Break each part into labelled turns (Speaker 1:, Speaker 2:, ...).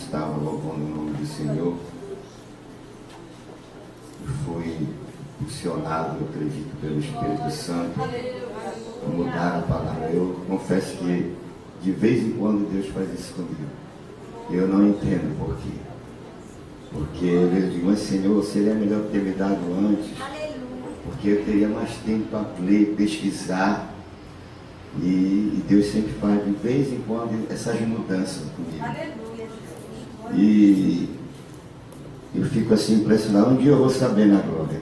Speaker 1: estava louvando o nome do Senhor, eu fui impulsionado, eu acredito, pelo Espírito Santo, a mudar a palavra. Eu confesso que de vez em quando Deus faz isso comigo. Eu não entendo por quê. Porque eu digo, mas Senhor, seria melhor ter me dado antes, porque eu teria mais tempo para ler, pesquisar. E Deus sempre faz de vez em quando essas mudanças comigo. E eu fico assim impressionado. Um dia eu vou saber na glória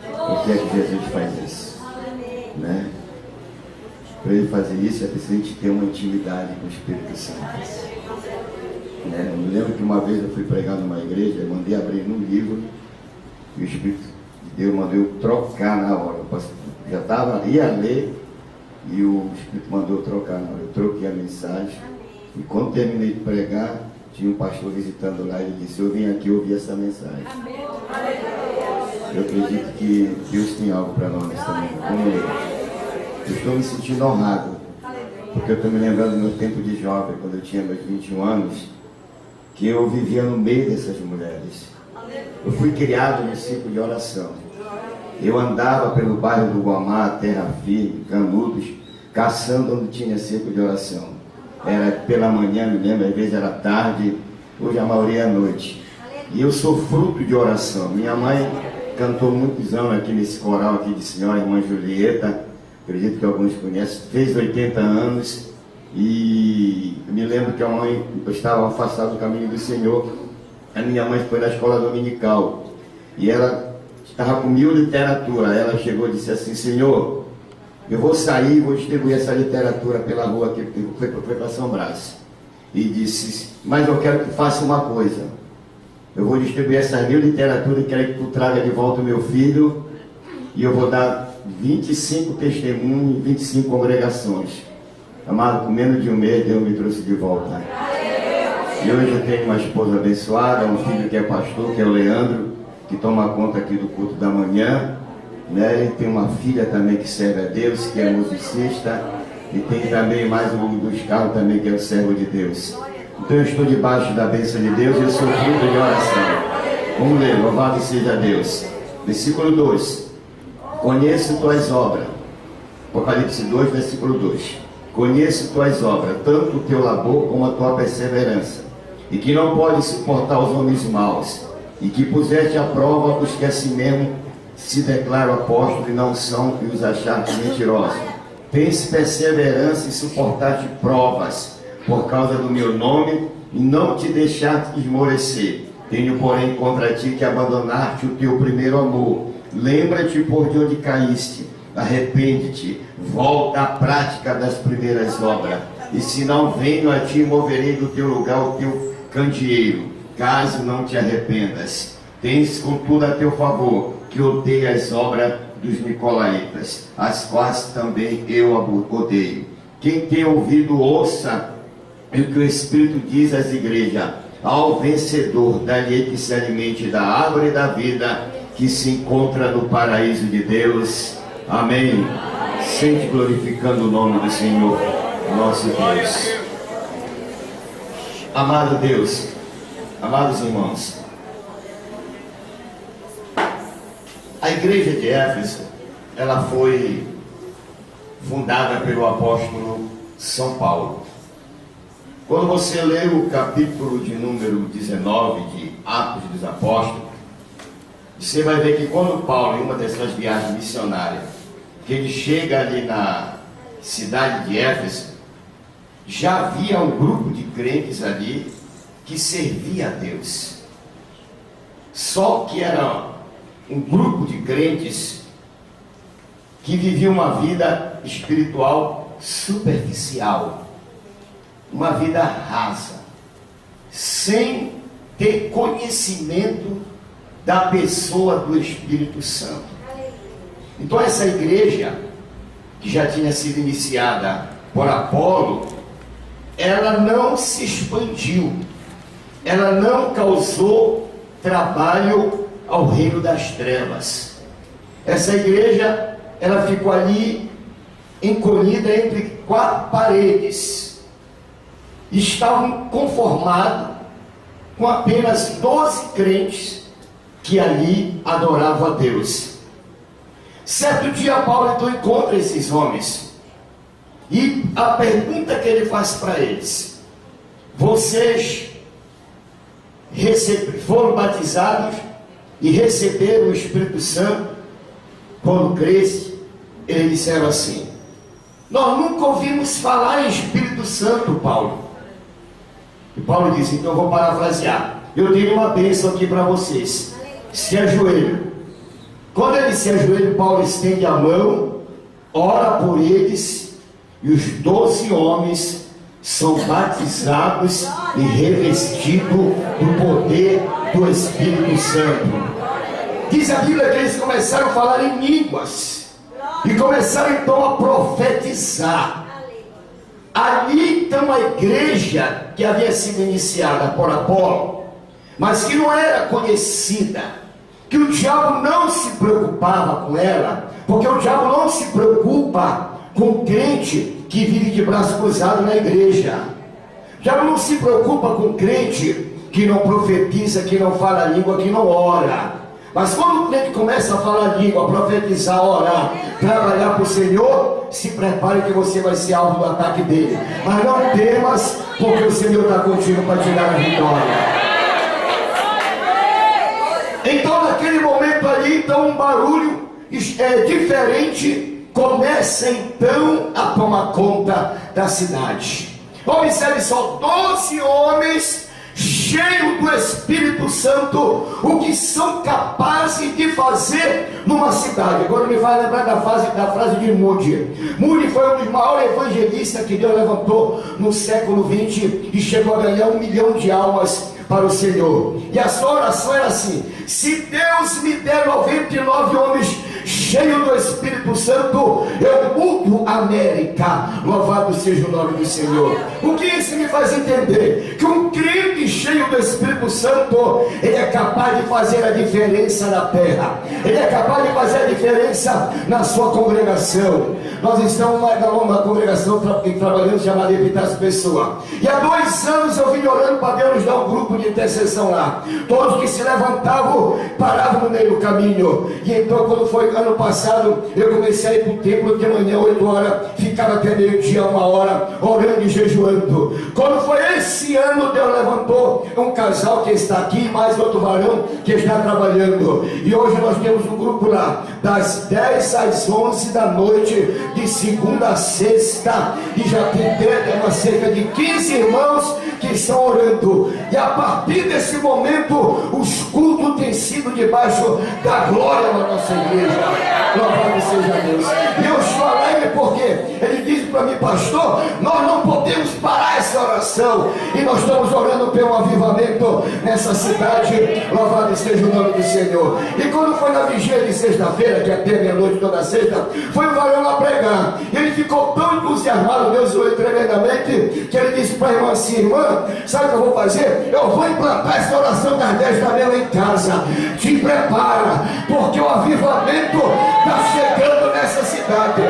Speaker 1: por que é que Jesus faz isso, né? Para ele fazer isso é preciso a gente ter uma intimidade com o Espírito Santo, né? Eu me lembro que uma vez eu fui pregar numa igreja, eu mandei abrir num livro e o Espírito de Deus mandou eu trocar na hora. Eu já ia ler e o Espírito mandou eu trocar na hora. Eu troquei a mensagem e quando terminei de pregar, tinha um pastor visitando lá e ele disse, eu vim aqui ouvir essa mensagem. Eu acredito que Deus tem algo para nós também. Eu estou me sentindo honrado, porque eu estou me lembrando do meu tempo de jovem, quando eu tinha meus 21 anos, que eu vivia no meio dessas mulheres. Eu fui criado no ciclo de oração. Eu andava pelo bairro do Guamá, Terra Firme, Canudos, caçando onde tinha ciclo de oração. Era pela manhã, me lembro, às vezes era tarde, hoje a maioria é à noite. E eu sou fruto de oração. Minha mãe cantou muitos anos aqui nesse coral aqui de senhora, irmã Julieta, acredito que alguns conhecem, fez 80 anos, e me lembro que a mãe, eu estava afastado do caminho do Senhor, a minha mãe foi na escola dominical, e ela estava com 1000 literatura, ela chegou e disse assim, Senhor, eu vou sair e vou distribuir essa literatura pela rua aqui, porque foi para São Brás, e disse, mas eu quero que faça uma coisa, eu vou distribuir essas 1000 literaturas e quero que tu traga de volta o meu filho, e eu vou dar 25 testemunhos e 25 congregações. Amado, com menos de um mês Deus me trouxe de volta. E hoje eu tenho uma esposa abençoada, um filho que é pastor, que é o Leandro, que toma conta aqui do culto da manhã, né? E tem uma filha também que serve a Deus, que é musicista, e tem também mais um dos carros também, que é o servo de Deus. Então eu estou debaixo da bênção de Deus e eu sou fruto de oração. Vamos ler, louvado seja Deus. Versículo 2. Conheço tuas obras. Apocalipse 2, versículo 2. Conheço tuas obras, tanto o teu labor como a tua perseverança, e que não podes suportar os homens maus, e que puseste à prova os que a si mesmo se declaram apóstolos e não são, e os achaste mentirosos. Tens perseverança e suportaste provas, por causa do meu nome, e não te deixaste esmorecer. Tenho, porém, contra ti que abandonaste o teu primeiro amor. Lembra-te por de onde caíste, arrepende-te, volta à prática das primeiras obras, e se não venho a ti, moverei do teu lugar o teu candeeiro, caso não te arrependas. Tens contudo a teu favor, que odeia as obras dos nicolaítas, as quais também eu odeio. Quem tem ouvido, ouça o que o Espírito diz às igrejas. Ao vencedor, dá-lhe que se alimente da árvore da vida, que se encontra no paraíso de Deus. Amém. Sempre glorificando o nome do Senhor, nosso Deus. Amado Deus, amados irmãos, a igreja de Éfeso, ela foi fundada pelo apóstolo São Paulo. Quando você lê o capítulo de número 19 de Atos dos Apóstolos, você vai ver que quando Paulo, em uma dessas viagens missionárias, que ele chega ali na cidade de Éfeso, já havia um grupo de crentes ali que servia a Deus. Só que era um grupo de crentes que viviam uma vida espiritual superficial, uma vida rasa, sem ter conhecimento da pessoa do Espírito Santo. Então essa igreja, que já tinha sido iniciada por Apolo, ela não se expandiu, ela não causou trabalho ao reino das trevas. Essa igreja, ela ficou ali encolhida entre 4 paredes. Estavam conformados
Speaker 2: com apenas 12 crentes que ali adoravam a Deus. Certo dia Paulo então encontra esses homens, e a pergunta que ele faz para eles: vocês foram batizados e receberam o Espírito Santo quando cresce? Eles disseram assim: nós nunca ouvimos falar em Espírito Santo, Paulo. E Paulo disse: então eu vou parafrasear, eu tenho uma bênção aqui para vocês, se ajoelhem. Quando ele se ajoelha, Paulo estende a mão, ora por eles, e os 12 homens são batizados e revestidos do poder do Espírito Santo. Diz a Bíblia que eles começaram a falar em línguas e começaram então a profetizar. Ali então a igreja que havia sido iniciada por Apolo, mas que não era conhecida, que o diabo não se preocupava com ela, porque o diabo não se preocupa com o crente que vive de braço cruzado na igreja. O diabo não se preocupa com o crente que não profetiza, que não fala a língua, que não ora. Mas quando o crente começa a falar a língua, a profetizar, orar, trabalhar para o Senhor, se prepare que você vai ser alvo do ataque dele. Mas não temas, porque o Senhor está contigo para te dar a vitória. Então naquele momento ali, então um barulho diferente começa então a tomar conta da cidade. Observe só, 12 homens cheios do Espírito Santo, o que são capazes de fazer numa cidade. Agora me vai lembrar da frase de Moody. Moody foi um dos maiores evangelistas que Deus levantou no século XX e chegou a ganhar 1 milhão de almas para o Senhor. E a sua oração era assim: se Deus me der 99 homens cheios do Espírito Santo, eu mudo a América. Louvado seja o nome do Senhor. O que isso me faz entender? Que um crente cheio do Espírito Santo, ele é capaz de fazer a diferença na terra, ele é capaz de fazer a diferença na sua congregação. Nós estamos numa congregação trabalhando chamada Evitar as Pessoas, e há 2 anos eu vim orando para Deus nos dar um grupo de intercessão lá. Todos que se levantavam paravam no meio do caminho. E então, quando foi ano passado, eu comecei a ir para o templo de manhã 8 horas, ficava até meio-dia, 1 hora, orando e jejuando. Quando foi esse ano, Deus levantou um casal que está aqui, mais outro varão que está trabalhando, e hoje nós temos um grupo lá das 10 às 11 da noite, de segunda a sexta, e já tem cerca de 15 irmãos que estão orando. E a partir desse momento, os cultos têm sido debaixo da glória da nossa igreja. Louvado seja Deus. E eu estou alegre porque ele disse para mim: pastor, nós não podemos parar essa oração, e nós estamos orando pelo avivamento nessa cidade. Louvado seja o nome do Senhor. E quando foi na vigília de sexta-feira, que é até meia-noite toda sexta, foi o varão lá pregar. Ele ficou tão entusiasmado, Deus o tremendamente, que ele disse para a irmã assim: irmã, sabe o que eu vou fazer? Eu vou implantar essa oração das 10 da manhã em casa. Te prepara, porque o avivamento está chegando nessa cidade,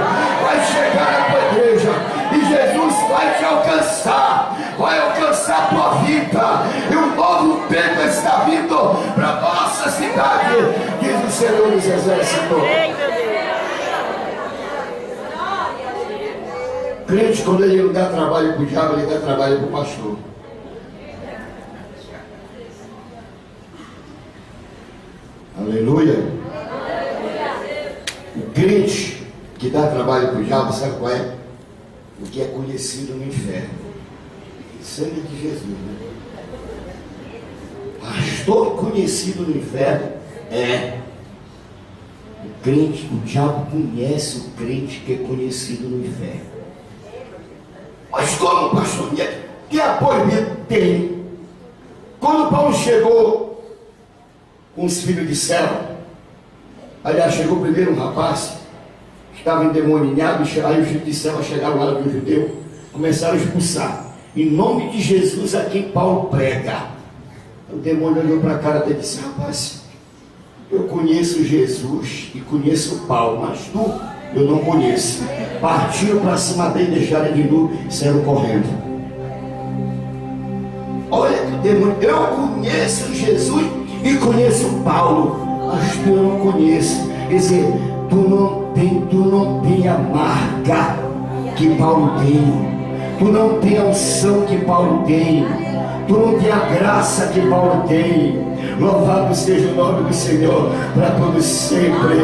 Speaker 2: vai chegar na tua igreja, e Jesus vai te alcançar, vai alcançar a tua vida, e um novo tempo está vindo para nossa cidade, diz o Senhor dos Exércitos. Crente, quando ele não dá trabalho para o diabo, ele dá trabalho para o pastor. Aleluia. O crente que dá trabalho para o diabo, sabe qual é? O que é conhecido no inferno. Sangue de Jesus, né? Pastor conhecido no inferno é o crente. O diabo conhece o crente que é conhecido no inferno. Mas como, pastor? Que apoio tem? Quando Paulo chegou com os filhos de Céu, aliás, chegou primeiro um rapaz que estava endemoniado, aí os filhos de Céu chegaram lá do judeu, começaram a expulsar. Em nome de Jesus a quem Paulo prega. O demônio olhou para a cara dele e disse: rapaz, eu conheço Jesus e conheço Paulo, mas tu eu não conheço. Partiram para cima dele, deixaram ele nu e saíram correndo. Olha Eu conheço Jesus e conheço Paulo, mas tu não conheces. Quer dizer, tu não tem a marca que Paulo tem, tu não tem a unção que Paulo tem, tu não tem a graça que Paulo tem. Louvado seja o nome do Senhor para todos sempre.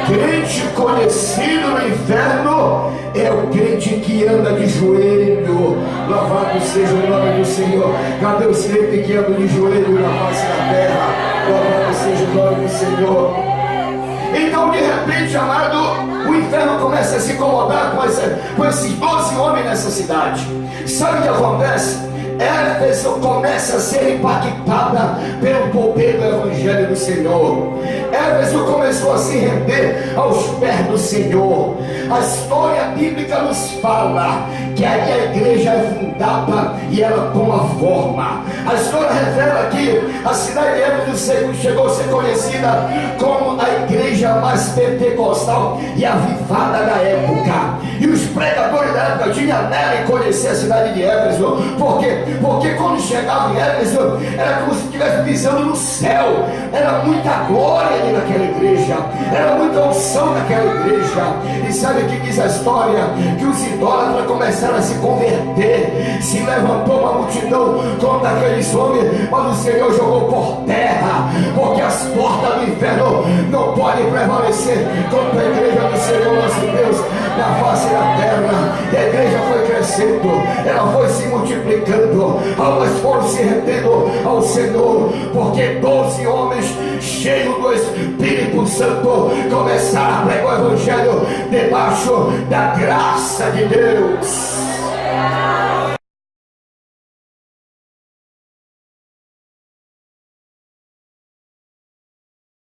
Speaker 2: Crente conhecido no inferno é o crente que anda de joelho. Louvado seja o nome do Senhor. Cadê o crente que anda de joelho na face da terra? Louvado seja o nome do Senhor. Então, de repente, amado, o inferno começa a se incomodar com esses 12 homens nessa cidade. Sabe o que acontece? Éfeso começa a ser impactada pelo poder do Evangelho do Senhor. Éfeso começou a se render aos pés do Senhor. A história bíblica nos fala que aí a igreja é fundada e ela toma forma. A história revela que a cidade de Éfeso chegou a ser conhecida como a igreja mais pentecostal e avivada da época. E os pregadores da época tinham nela em conhecer a cidade de Éfeso. Por quê? Porque quando chegava em Éfeso, era como se estivesse pisando no céu. Era muita glória ali naquela igreja, era muita unção naquela igreja. E sabe o que diz a história? Que os idólatras começaram a se converter. Se levantou uma multidão contra aqueles homens, mas o Senhor jogou por terra, porque as portas do inferno não podem prevalecer contra a igreja do Senhor nosso Deus na face da terra. E a igreja foi crescendo, ela foi se multiplicando, almas foram se rendendo ao Senhor, porque 12 homens cheios do Espírito Santo começaram a pregar o Evangelho debaixo da graça de Deus.